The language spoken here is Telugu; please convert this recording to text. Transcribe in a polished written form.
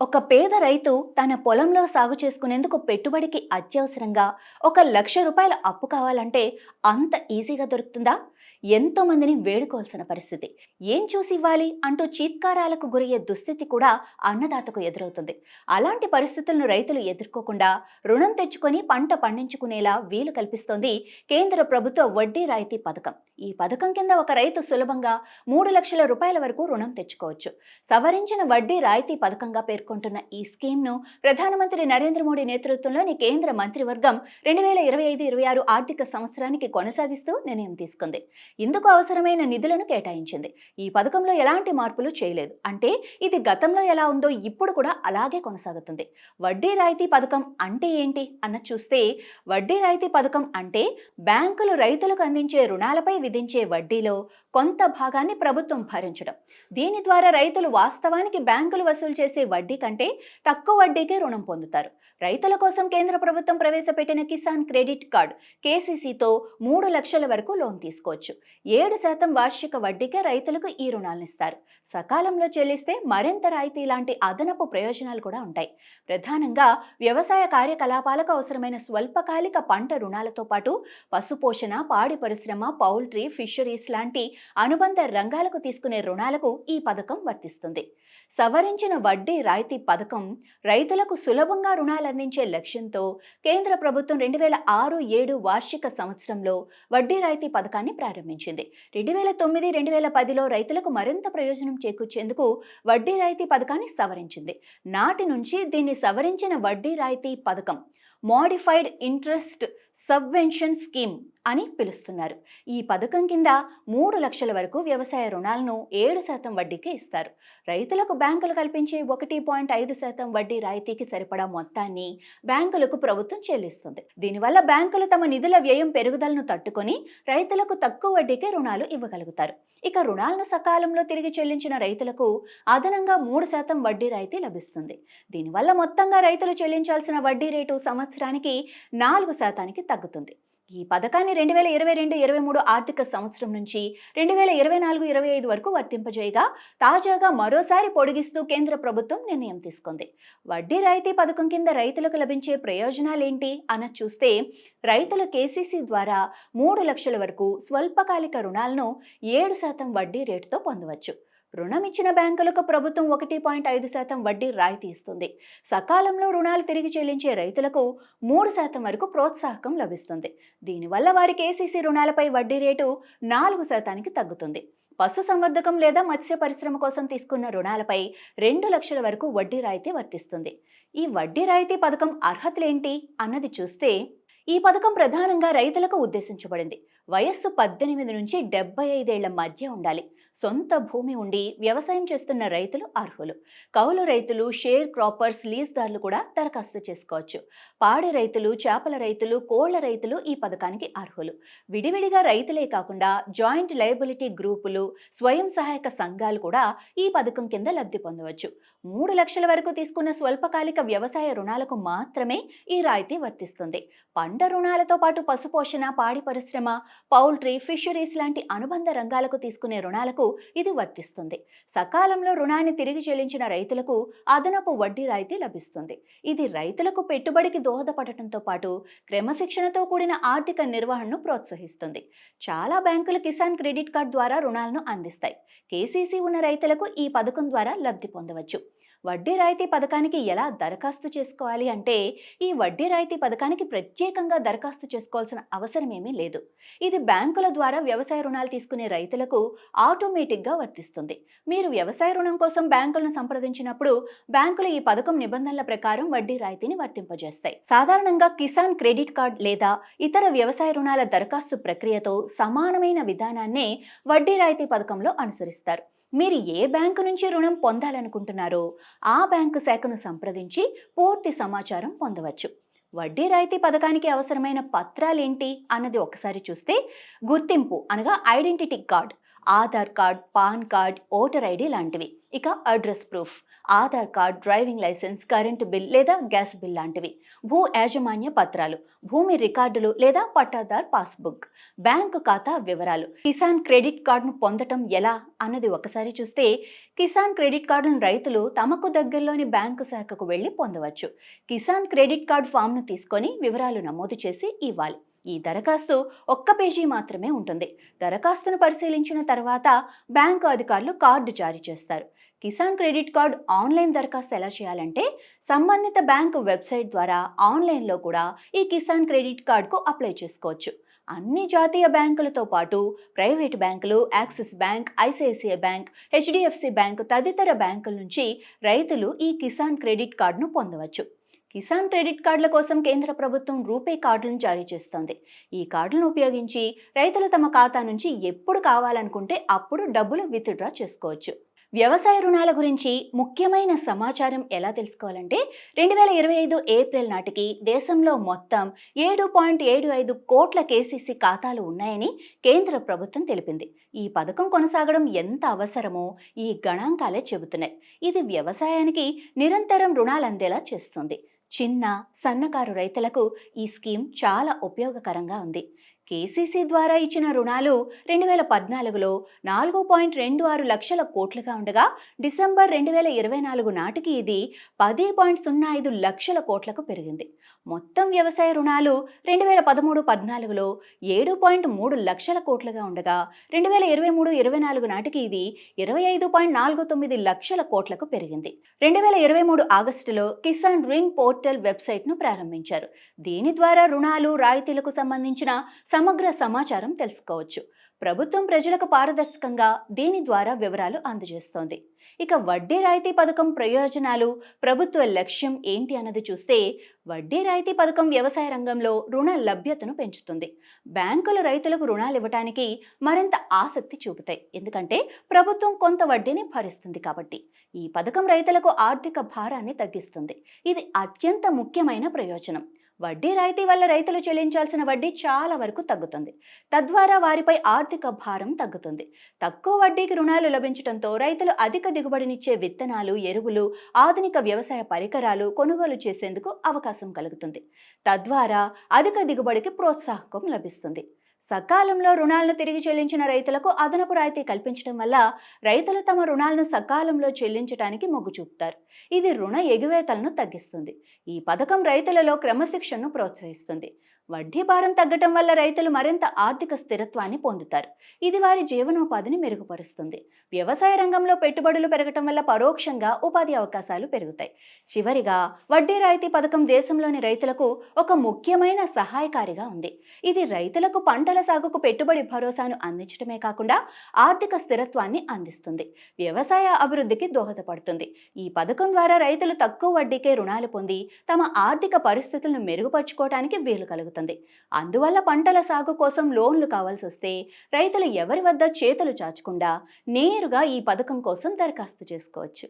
ఒక పేద రైతు తన పొలంలో సాగు చేసుకునేందుకు పెట్టుబడికి అత్యవసరంగా ₹1,00,000 అప్పు కావాలంటే అంత ఈజీగా దొరుకుతుందా? ఎంతో మందిని వేడుకోవాల్సిన పరిస్థితి. ఏం చూసి ఇవ్వాలి అంటూ చీత్కారాలకు గురయ్యే దుస్థితి కూడా అన్నదాతకు ఎదురవుతుంది. అలాంటి పరిస్థితులను రైతులు ఎదుర్కోకుండా రుణం తెచ్చుకొని పంట పండించుకునేలా వీలు కల్పిస్తోంది కేంద్ర ప్రభుత్వ వడ్డీ రాయితీ పథకం. ఈ పథకం కింద ఒక రైతు సులభంగా ₹3,00,000 వరకు రుణం తెచ్చుకోవచ్చు. సవరించిన వడ్డీ రాయితీ పథకంగా పేర్కొంటున్న ఈ స్కీమ్ను ప్రధానమంత్రి నరేంద్ర మోడీ నేతృత్వంలోని కేంద్ర మంత్రివర్గం 2025-26 ఆర్థిక సంవత్సరానికి కొనసాగిస్తూ నిర్ణయం తీసుకుంది. ఇందుకు అవసరమైన నిధులను కేటాయించింది. ఈ పథకంలో ఎలాంటి మార్పులు చేయలేదు. అంటే ఇది గతంలో ఎలా ఉందో ఇప్పుడు కూడా అలాగే కొనసాగుతుంది. వడ్డీ రాయితీ పథకం అంటే ఏంటి అన్న చూస్తే, వడ్డీ రాయితీ పథకం అంటే బ్యాంకులు రైతులకు అందించే రుణాలపై విధించే వడ్డీలో కొంత భాగాన్ని ప్రభుత్వం భరించడం. దీని ద్వారా రైతులు వాస్తవానికి బ్యాంకులు వసూలు చేసే వడ్డీ కంటే తక్కువ వడ్డీకే రుణం పొందుతారు. రైతుల కోసం కేంద్ర ప్రభుత్వం ప్రవేశపెట్టిన కిసాన్ క్రెడిట్ కార్డ్ కేసీసీతో 3 లక్షల వరకు లోన్ తీసుకోవచ్చు. 7% వార్షిక వడ్డీకే రైతులకు ఈ రుణాలను ఇస్తారు. సకాలంలో చెల్లిస్తే మరింత రాయితీ లాంటి అదనపు ప్రయోజనాలు కూడా ఉంటాయి. ప్రధానంగా వ్యవసాయ కార్యకలాపాలకు అవసరమైన స్వల్పకాలిక పంట రుణాలతో పాటు పశుపోషణ, పాడి పరిశ్రమ, పౌల్ట్రీ, ఫిషరీస్ లాంటి అనుబంధ రంగాలకు తీసుకునే రుణాలకు ఈ పథకం వర్తిస్తుంది. సవరించిన వడ్డీ రాయితీ పథకం రైతులకు సులభంగా రుణాలు అందించే లక్ష్యంతో కేంద్ర ప్రభుత్వం 2006-07 వార్షిక సంవత్సరంలో వడ్డీ రాయితీ పథకాన్ని ప్రారంభించింది. 2009-2010లో రైతులకు మరింత ప్రయోజనం చేకూర్చేందుకు వడ్డీ రాయితీ పథకాన్ని సవరించింది. నాటి నుంచి దీన్ని సవరించిన వడ్డీ రాయితీ పథకం మోడిఫైడ్ ఇంట్రెస్ట్ సబ్వెన్షన్ స్కీమ్ అని పిలుస్తున్నారు. ఈ పథకం కింద 3 లక్షల వరకు వ్యవసాయ రుణాలను 7% వడ్డీకే ఇస్తారు. రైతులకు బ్యాంకులు కల్పించే 1.5% వడ్డీ రాయితీకి సరిపడా మొత్తాన్ని బ్యాంకులకు ప్రభుత్వం చెల్లిస్తుంది. దీనివల్ల బ్యాంకులు తమ నిధుల వ్యయం పెరుగుదలను తట్టుకొని రైతులకు తక్కువ వడ్డీకే రుణాలు ఇవ్వగలుగుతారు. ఇక రుణాలను సకాలంలో తిరిగి చెల్లించిన రైతులకు అదనంగా 3% వడ్డీ రాయితీ లభిస్తుంది. దీనివల్ల మొత్తంగా రైతులు చెల్లించాల్సిన వడ్డీ రేటు సంవత్సరానికి 4%కి తగ్గుతుంది. ఈ పథకాన్ని 2022-23 ఆర్థిక సంవత్సరం నుంచి 2024-25 వరకు వర్తింపజేయగా, తాజాగా మరోసారి పొడిగిస్తూ కేంద్ర ప్రభుత్వం నిర్ణయం తీసుకుంది. వడ్డీ రాయితీ పథకం కింద రైతులకు లభించే ప్రయోజనాలేంటి అన్న చూస్తే, రైతులు కేసీసీ ద్వారా 3 లక్షల వరకు స్వల్పకాలిక రుణాలను 7% వడ్డీ రేటుతో పొందవచ్చు. రుణం ఇచ్చిన బ్యాంకులకు ప్రభుత్వం 1.5% వడ్డీ రాయితీ ఇస్తుంది. సకాలంలో రుణాలు తిరిగి చెల్లించే రైతులకు 3% వరకు ప్రోత్సాహకం లభిస్తుంది. దీనివల్ల వారి కేసీసీ రుణాలపై వడ్డీ రేటు 4%కి తగ్గుతుంది. పశు సంవర్ధకం లేదా మత్స్య పరిశ్రమ కోసం తీసుకున్న రుణాలపై 2 లక్షల వరకు వడ్డీ రాయితీ వర్తిస్తుంది. ఈ వడ్డీ రాయితీ పథకం అర్హతలేంటి అన్నది చూస్తే, ఈ పథకం ప్రధానంగా రైతులకు ఉద్దేశించబడింది. వయస్సు 18 నుంచి 75 ఏళ్ల మధ్య ఉండాలి. సొంత భూమి ఉండి వ్యవసాయం చేస్తున్న రైతులు అర్హులు. కౌలు రైతులు, షేర్ క్రాపర్స్, లీజ్దారులు కూడా దరఖాస్తు చేసుకోవచ్చు. పాడి రైతులు, చేపల రైతులు, కోళ్ల రైతులు ఈ పథకానికి అర్హులు. విడివిడిగా రైతులే కాకుండా జాయింట్ లయబిలిటీ గ్రూపులు, స్వయం సహాయక సంఘాలు కూడా ఈ పథకం కింద లబ్ధి పొందవచ్చు. 3 లక్షల వరకు తీసుకున్న స్వల్పకాలిక వ్యవసాయ రుణాలకు మాత్రమే ఈ రాయితీ వర్తిస్తుంది. పంట రుణాలతో పాటు పశుపోషణ, పాడి పరిశ్రమ, పౌల్ట్రీ, ఫిషరీస్ లాంటి అనుబంధ రంగాలకు తీసుకునే రుణాలకు ఇది వర్తిస్తుంది. సకాలంలో రుణాన్ని తిరిగి చెల్లించిన రైతులకు అదనపు వడ్డీ రాయితీ లభిస్తుంది. ఇది రైతులకు పెట్టుబడికి దోహదపడటంతో పాటు క్రమశిక్షణతో కూడిన ఆర్థిక నిర్వహణను ప్రోత్సహిస్తుంది. చాలా బ్యాంకులు కిసాన్ క్రెడిట్ కార్డ్ ద్వారా రుణాలను అందిస్తాయి. కేసీసీ ఉన్న రైతులకు ఈ పథకం ద్వారా లబ్ధి పొందవచ్చు. వడ్డీ రాయితీ పథకానికి ఎలా దరఖాస్తు చేసుకోవాలి అంటే, ఈ వడ్డీ రాయితీ పథకానికి ప్రత్యేకంగా దరఖాస్తు చేసుకోవాల్సిన అవసరం ఏమీ లేదు. ఇది బ్యాంకుల ద్వారా వ్యవసాయ రుణాలు తీసుకునే రైతులకు ఆటోమేటిక్గా వర్తిస్తుంది. మీరు వ్యవసాయ రుణం కోసం బ్యాంకులను సంప్రదించినప్పుడు బ్యాంకులు ఈ పథకం నిబంధనల ప్రకారం వడ్డీ రాయితీని వర్తింపజేస్తాయి. సాధారణంగా కిసాన్ క్రెడిట్ కార్డ్ లేదా ఇతర వ్యవసాయ రుణాల దరఖాస్తు ప్రక్రియతో సమానమైన విధానాన్నే వడ్డీ రాయితీ పథకంలో అనుసరిస్తారు. మీరు ఏ బ్యాంకు నుంచి రుణం పొందాలనుకుంటున్నారో ఆ బ్యాంకు శాఖను సంప్రదించి పూర్తి సమాచారం పొందవచ్చు. వడ్డీ రాయితీ పథకానికి అవసరమైన పత్రాలేంటి అన్నది ఒకసారి చూస్తే, గుర్తింపు అనగా identity card, Aadhaar card, PAN card, voter ID లాంటివి. ఇక address proof, Aadhaar card, driving licence, current bill లేదా గ్యాస్ బిల్ లాంటివి. భూ యాజమాన్య పత్రాలు, భూమి రికార్డులు లేదా పట్టాదార్ పాస్బుక్, బ్యాంకు ఖాతా వివరాలు. కిసాన్ క్రెడిట్ కార్డును పొందటం ఎలా అన్నది ఒకసారి చూస్తే, కిసాన్ క్రెడిట్ కార్డును రైతులు తమకు దగ్గరలోని బ్యాంకు శాఖకు వెళ్లి పొందవచ్చు. కిసాన్ క్రెడిట్ కార్డు ఫామ్ను తీసుకొని వివరాలు నమోదు చేసి ఇవ్వాలి. ఈ దరఖాస్తు ఒక్క పేజీ మాత్రమే ఉంటుంది. దరఖాస్తును పరిశీలించిన తర్వాత బ్యాంకు అధికారులు కార్డు జారీ చేస్తారు. కిసాన్ క్రెడిట్ కార్డు ఆన్లైన్ దరఖాస్తు ఎలా చేయాలంటే, సంబంధిత బ్యాంకు వెబ్సైట్ ద్వారా ఆన్లైన్లో కూడా ఈ కిసాన్ క్రెడిట్ కార్డుకు అప్లై చేసుకోవచ్చు. అన్ని జాతీయ బ్యాంకులతో పాటు ప్రైవేటు బ్యాంకులు, axis bank, ICICI bank, HDFC bank తదితర బ్యాంకుల నుంచి రైతులు ఈ కిసాన్ క్రెడిట్ కార్డును పొందవచ్చు. కిసాన్ క్రెడిట్ కార్డుల కోసం కేంద్ర ప్రభుత్వం రూపే కార్డులను జారీ చేస్తోంది. ఈ కార్డులను ఉపయోగించి రైతులు తమ ఖాతా నుంచి ఎప్పుడు కావాలనుకుంటే అప్పుడు డబ్బులు విత్డ్రా చేసుకోవచ్చు. వ్యవసాయ రుణాల గురించి ముఖ్యమైన సమాచారం ఎలా తెలుసుకోవాలంటే, 2025 ఏప్రిల్ నాటికి దేశంలో మొత్తం 7.75 కోట్ల కేసీసీ ఖాతాలు ఉన్నాయని కేంద్ర ప్రభుత్వం తెలిపింది. ఈ పథకం కొనసాగడం ఎంత అవసరమో ఈ గణాంకాలే చెబుతున్నాయి. ఇది వ్యవసాయానికి నిరంతరం రుణాలు అందేలా చేస్తుంది. చిన్న, సన్నకారు రైతులకు ఈ స్కీమ్ చాలా ఉపయోగకరంగా ఉంది. కేసీసీ ద్వారా ఇచ్చిన రుణాలు 2014లో 4.26 లక్షల కోట్లుగా ఉండగా, డిసెంబర్ 2024 నాటికి ఇది 10.05 లక్షల కోట్లకు పెరిగింది. మొత్తం వ్యవసాయ రుణాలు 2013-14లో 7.3 లక్షల కోట్లుగా ఉండగా, 2023-24 నాటికి ఇది 25.49 లక్షల కోట్లకు పెరిగింది. 2023 ఆగస్టులో కిసాన్ రిన్ పోర్టల్ వెబ్సైట్ను ప్రారంభించారు. దీని ద్వారా రుణాలు, రాయితీలకు సంబంధించిన సమగ్ర సమాచారం తెలుసుకోవచ్చు. ప్రభుత్వం ప్రజలకు పారదర్శకంగా దీని ద్వారా వివరాలు అందజేస్తోంది. ఇక వడ్డీ రాయితీ పథకం ప్రయోజనాలు, ప్రభుత్వ లక్ష్యం ఏంటి అన్నది చూస్తే, వడ్డీ రాయితీ పథకం వ్యవసాయ రంగంలో రుణ లభ్యతను పెంచుతుంది. బ్యాంకులు రైతులకు రుణాలు ఇవ్వడానికి మరింత ఆసక్తి చూపుతాయి, ఎందుకంటే ప్రభుత్వం కొంత వడ్డీని భరిస్తుంది కాబట్టి. ఈ పథకం రైతులకు ఆర్థిక భారాన్ని తగ్గిస్తుంది. ఇది అత్యంత ముఖ్యమైన ప్రయోజనం. వడ్డీ రాయితీ వల్ల రైతులు చెల్లించాల్సిన వడ్డీ చాలా వరకు తగ్గుతుంది. తద్వారా వారిపై ఆర్థిక భారం తగ్గుతుంది. తక్కువ వడ్డీకి రుణాలు లభించడంతో రైతులు అధిక దిగుబడినిచ్చే విత్తనాలు, ఎరువులు, ఆధునిక వ్యవసాయ పరికరాలు కొనుగోలు చేసేందుకు అవకాశం కలుగుతుంది. తద్వారా అధిక దిగుబడికి ప్రోత్సాహకం లభిస్తుంది. సకాలంలో రుణాలను తిరిగి చెల్లించిన రైతులకు అదనపు రాయితీ కల్పించడం వల్ల రైతులు తమ రుణాలను సకాలంలో చెల్లించడానికి మొగ్గు చూపుతారు. ఇది రుణ ఎగువేతలను తగ్గిస్తుంది. ఈ పథకం రైతులలో క్రమశిక్షణను ప్రోత్సహిస్తుంది. వడ్డీ భారం తగ్గటం వల్ల రైతులు మరింత ఆర్థిక స్థిరత్వాన్ని పొందుతారు. ఇది వారి జీవనోపాధిని మెరుగుపరుస్తుంది. వ్యవసాయ రంగంలో పెట్టుబడులు పెరగటం వల్ల పరోక్షంగా ఉపాధి అవకాశాలు పెరుగుతాయి. చివరిగా, వడ్డీ రాయితీ పథకం దేశంలోని రైతులకు ఒక ముఖ్యమైన సహాయకారిగా ఉంది. ఇది రైతులకు పంటల సాగుకు పెట్టుబడి భరోసాను అందించడమే కాకుండా ఆర్థిక స్థిరత్వాన్ని అందిస్తుంది. వ్యవసాయ అభివృద్ధికి దోహదపడుతుంది. ఈ పథకం ద్వారా రైతులు తక్కువ వడ్డీకే రుణాలు పొంది తమ ఆర్థిక పరిస్థితులను మెరుగుపరుచుకోవడానికి వీలు కలుగుతుంది. అందువల్ల పంటల సాగు కోసం లోన్లు కావాల్సి వస్తే రైతులు ఎవరి వద్ద చేతులు చాచకుండా నేరుగా ఈ పథకం కోసం దరఖాస్తు చేసుకోవచ్చు.